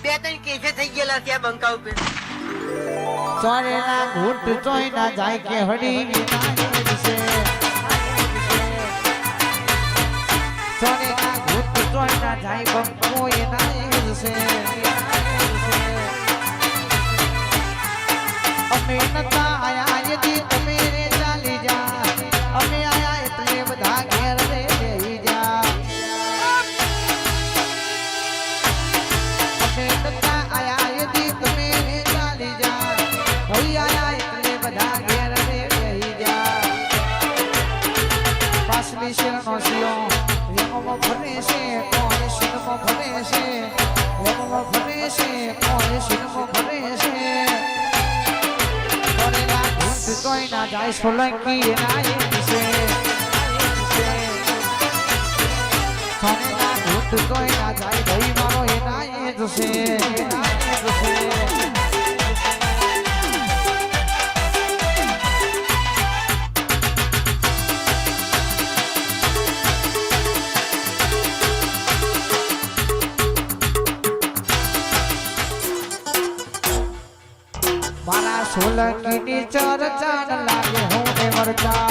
બે ત્રણ કેસે થઈ ગયેલા છે બંકા ઉપર. ચોરેલા ઘૂંટ ચોઈ ના જાય કે હડી વિનાય છે. ચોરેલા ઘૂંટ ચોઈ ના જાય બંકો એનાય છે. અમે નતા આયા યદી તમે રે ચાલી જા. અમે આયા એટલે બધા ઘેર રે બેહી જા. અમે નતા આયા યદી તમે રે ચાલી જા. ભાઈ આયા એટલે બધા ઘેર રે બેહી જા. પાછલી શેરનો શિયો રેમોમાં ફરે છે કોણ શીનમાં ફરે છે. રેમોમાં ફરે છે કોણ શીનમાં ફરે છે. કોઈ ના જાય સોલંકી એનાય છે. સોનેના ભૂત કોઈ ના જાય ભાઈ મારો એનાય જ છે. મારા સોલંકીની ચર્ચા ન લાગે હું ને વરચા.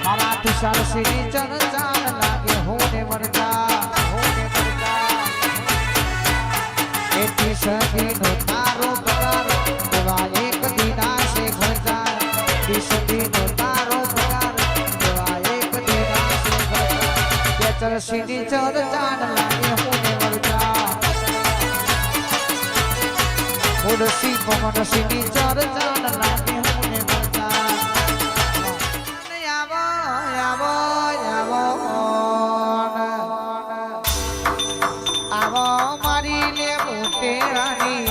મારા તુષારસિંહની ચર્ચા ન લાગે હું ને વરચા. એથી સદીનો તારો પગાર એવા એક દિના છે ખર્ચા. સદીનો તારો પગાર એવા એક દિના છે ખર્ચા. ચરસિંહની ચર્ચા ન લાગે હું ને વરચા. ઉડસી પવનસીની ચર્ચા ન લાગે હું ને વરચા. આવો આવો આવો આવો મારી લે મોટેરાની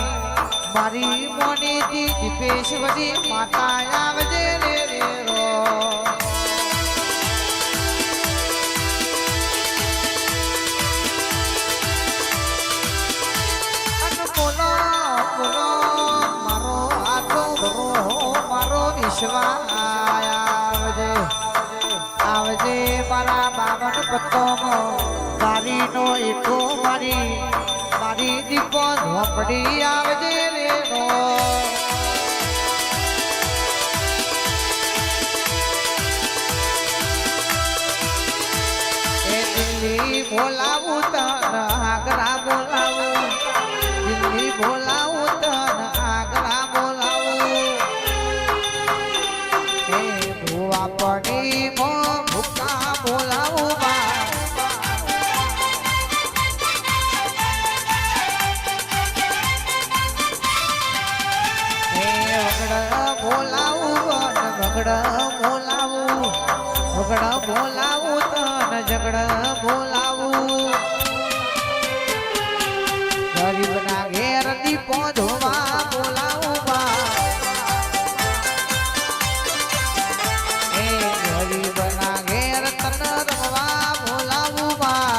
મારી મોની દી પેશવરી માતા આવજે રે રે રો. બોલો બોલો મારો આટો મારો વિશ્વાસ આવજે આવજે મારા બાવન પત્તોમાં તારીનો એકો મારી દીપો ઝોપડી આવજે રે રો. એ દિલ્હી બોલાવું તન આગ્રા બોલાવું. દિલ્હી બોલાવું તન આગ્રા બોલાવું. એ ભુવા પડી મો ભૂકા બોલાવું બા. એ વગડ બોલાવું વગડ બોલાવું. વગડ બોલાવું તન ઝગડ બોલાવું. ગરીબના ઘેર દીપો ધોવા બોલાવું બા. એ ગરીબના ઘેર તન રમવા બોલાવું બા.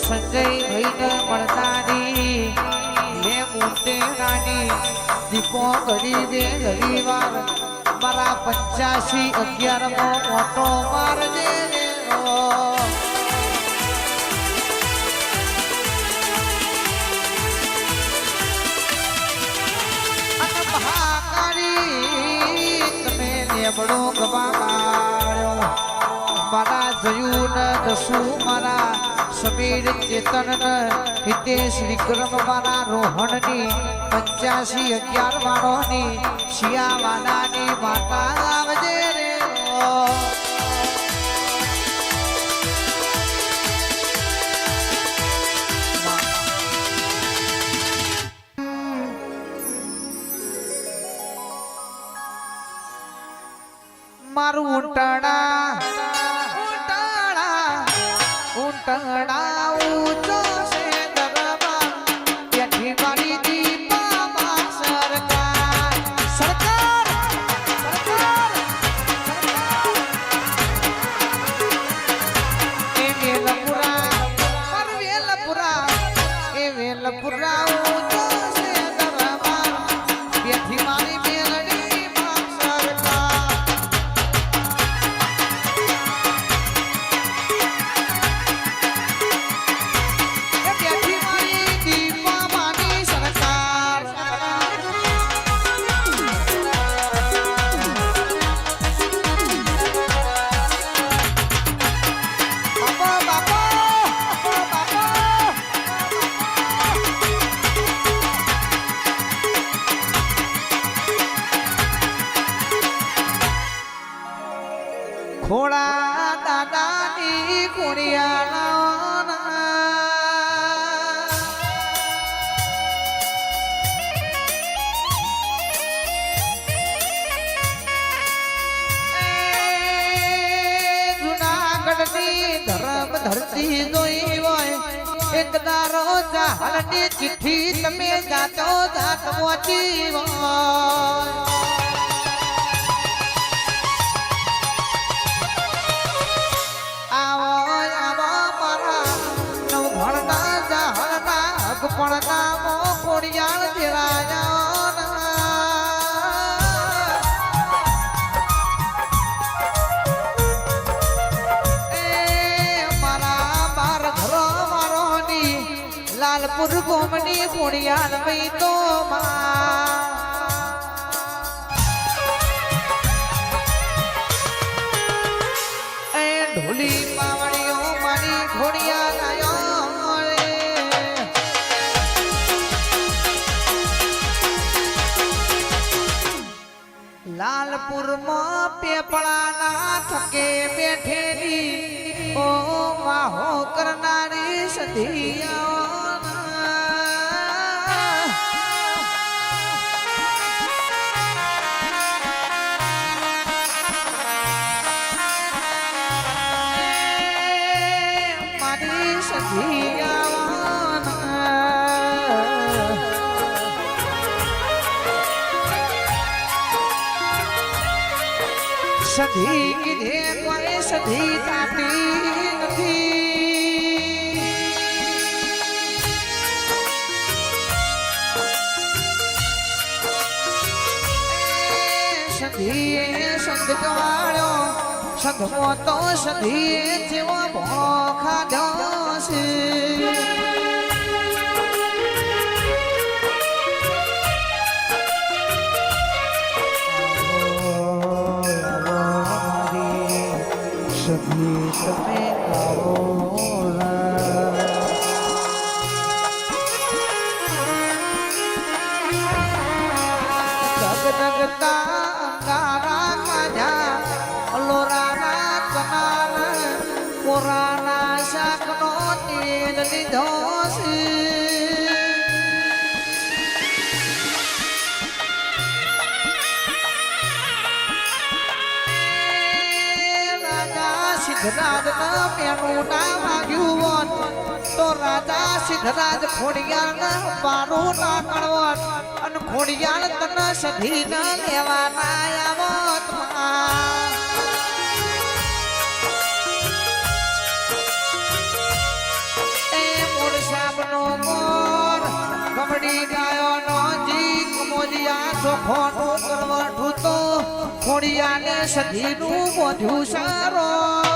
સંજય ભાઈને મળતાની લે મોટેરાની દીપો ગરીબે ગરીવાર મારા 85-11 મોટો મારજે રો. મહાકાળી તમે નેબડો ગવાડ્યો મારા જયું ન દસુ મારા સમીર ચેતન હિતેશ વિક્રમ મારા રોહણની 85-11 વાળોની શિયાવાડાની માતા આવજે રે. મારું ઊંટણા ઊંચો છે દરબાર ત્યાંથી મારી દીપામાં સરકાર સરકાર સરકાર ખોડિયાના ધર્મ ધરતી જોઈ હોય એક દારો જાહરની ચિઠ્ઠી તમે જાતો જાત મોચી હોય આવો આવો મારા નવઘણના જાહરના હક પણ નામો ખોડિયાળ દેરાયા લાલપુર ગોમની ખોડિયાલ મઈ તો એ ઢોલી પાવડીઓ મારી ખોડિયાલ આયો રે લાલપુરમાં પેપળાના થકે બેઠેલી ઓ માહો કરનારી સધિયા સધી કીધે કોઈ સધી તાપી નથી સધીએ સંત કવાળ્યો સંતમો તો સધીએ જેવો ભો ખાધો છે સભી તમે આવો જગનગતા અંગારા કાજા લોરાના કનાલ કોરાના શાકનો તેલ લીધો છે સિદ્ધરાજ મેનું ના વાગ્યું હોત તો રાજા સિદ્ધરાજ ખોડિયાળ ના પારું ના કણવત અને ખોડિયાળ તને સધી ના લેવાના આવત એ મોરસાબનો મોર કમડી ગાયો નો જીક મોજિયા ચોખોનું કરવઠું તો ખોડિયાને સધીનું મોઢું સારો